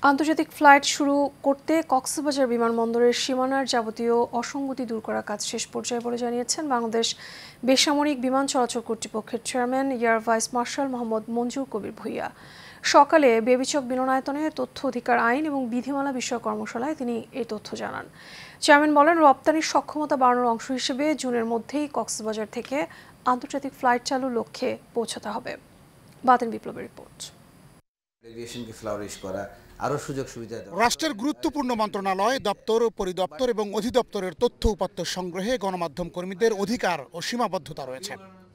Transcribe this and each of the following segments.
আন্তর্জাতিক ফ্লাইট শুরু করতে কক্সবাজার বিমানবন্দরের সীমানার যাবতীয় অসঙ্গতি দূর করার কাজ শেষ পর্যায়ে বলে জানিয়েছেন বাংলাদেশ বেসামরিক বিমান চলাচল কর্তৃপক্ষের chairman air vice marshal Mohammad Manzur Kabir Bhuiyan. সকালে বেবিচক মিলনায়তনে তথ্য অধিকার আইন এবং বিধিমালা বিষয়ক কর্মশালায় তিনি এই তথ্য জানান। চেয়ারম্যান বলেন, রপ্তানির সক্ষমতা বাড়ানোর অংশ হিসেবে জুনের মধ্যেই কক্সবাজার থেকে আন্তর্জাতিক ফ্লাইট চালুর লক্ষ্যে পৌঁছাতে হবে। বাতেন বিপ্লবের রিপোর্ট। রাষ্ট্রের গুরুত্বপূর্ণ মন্ত্রণালয়, দপ্তর, পরিদপ্তর এবং অধিদপ্তরের তথ্য উপাত্ত সংগ্রহে গণমাধ্যম কর্মীদের অধিকার ও সীমাবদ্ধতা রয়েছে।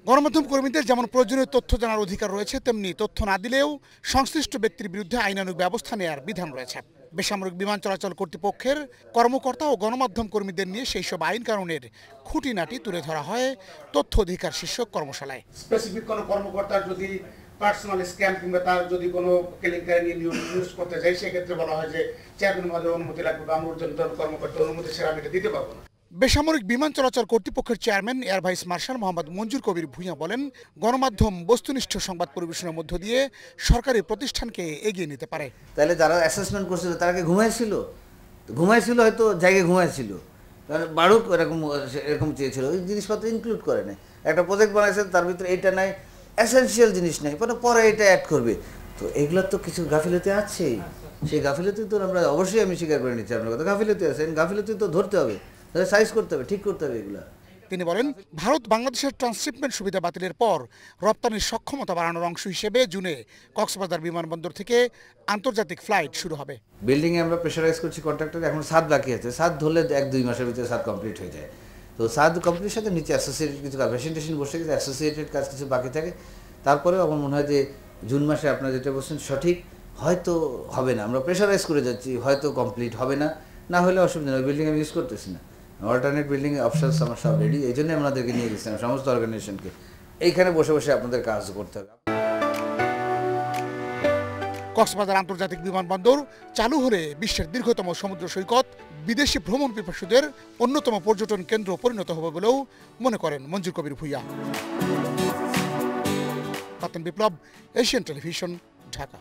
গণমাধ্যম কর্মীদের যেমন প্রয়োজনীয় তথ্য জানার অধিকার রয়েছে, তেমনি তথ্য না দিলেও সংশ্লিষ্ট ব্যক্তির বিরুদ্ধে আইনানুগ ব্যবস্থা নেওয়ার বিধান রয়েছে। বেসামরিক বিমান চলাচল কর্তৃপক্ষের কর্মকর্তা ও গণমাধ্যম কর্মীদের নিয়ে সেই সব আইন কানুনের খুঁটিনাটি তুলে ধরা হয় তথ্য অধিকার শীর্ষক কর্মশালায়। স্পেসিফিক কোনো কর্মকর্তা যদি পার্সোনাল স্ক্যাম কিংবা তার যদি কোনো কেলেঙ্কারি নিউজ করতে যায়, সেক্ষেত্রে বলা হয় যে চেয়ারম্যান মহোদয়ের অনুমতি লাগবে বা আমরা ঊর্ধ্বতন কর্মকর্তার অনুমতি ছাড়া আমি এটা দিতে পারবো না। বেসামরিক বিমান চলাচল কর্তৃপক্ষের chairman air vice marshal Mohammad Manzur Kabir Bhuiyan বলেন, গণমাধ্যম বস্তুনিষ্ঠ সংবাদ পরিবেশনের মধ্য দিয়ে সরকারি প্রতিষ্ঠানকে এগিয়ে নিতে পারে। তাহলে যারা অ্যাসেসমেন্ট করছিল তারা কি ঘুমাইছিল হয়তো জায়গায় ঘুমাইছিল, কারণ বাড়ুক এরকম চেয়েছিল, ওই জিনিসপত্র ইনক্লুড করে না। একটা প্রজেক্ট বানাইছে, তার ভিতরে এইটা নাই, এসেনশিয়াল জিনিস নাই, পরে এটা অ্যাড করবে। তো এগুলোর তো কিছু গাফিলতি আছেই। সেই গাফিলতি তো আমরা অবশ্যই আমি স্বীকার করে নিচ্ছি। আপনার কথা গাফিলতি আছে, গাফিলতি তো ধরতে হবে, সাইজ করতে হবে, ঠিক করতে হবে এগুলা। তিনি বলেন, ভারত বাংলাদেশের ট্রান্সশিপমেন্ট সুবিধা বাতিলের পর রপ্তানির সক্ষমতা বাড়ানোর অংশ হিসেবে জুনে কক্সবাজার বিমানবন্দর থেকে আন্তর্জাতিক ফ্লাইট শুরু হবে। বিল্ডিংয়ে আমরা প্রেশারাইজ করছি কন্ট্রাক্টর, এখন ছাদ বাকি আছে। ছাদ ধরলে 1-2 মাসের ভিতরে ছাদ কমপ্লিট হয়ে যায়। তো ছাদ কমপ্লিটের সাথে নিচে অ্যাসোসিয়েটেড কিছু কাজ, প্রেজেন্টেশন বসে গেছে, অ্যাসোসিয়েটেড কাজ কিছু বাকি থাকে। তারপরেও আমার মনে হয় যে জুন মাসে আপনারা যেটা বলছেন সঠিক, হয়তো হবে না, আমরা প্রেশারাইজ করে যাচ্ছি, হয়তো কমপ্লিট হবে না, না হলে অসুবিধা নেই। বিল্ডিং আমি ইউজ করতেছি না, অল্টারনেট বিল্ডিং অপশনস আমার সব রেডি। এই জন্যই আপনাদেরকে নিয়ে গেছিলাম সমস্ত অর্গানাইজেশনকে, এইখানে বসে বসে আপনাদের কাজ করতে হবে। কক্সবাজার আন্তর্জাতিক বিমানবন্দর চালু হলে বিশ্বের দীর্ঘতম সমুদ্র সৈকত, বিদেশি ভ্রমণ পিপাসুদের অন্যতম পর্যটন কেন্দ্র পরিণত হবে বলেও মনে করেন মঞ্জুর কবির ভূঁইয়া। বাতেন বিপ্লব, এশিয়ান টেলিভিশন, ঢাকা।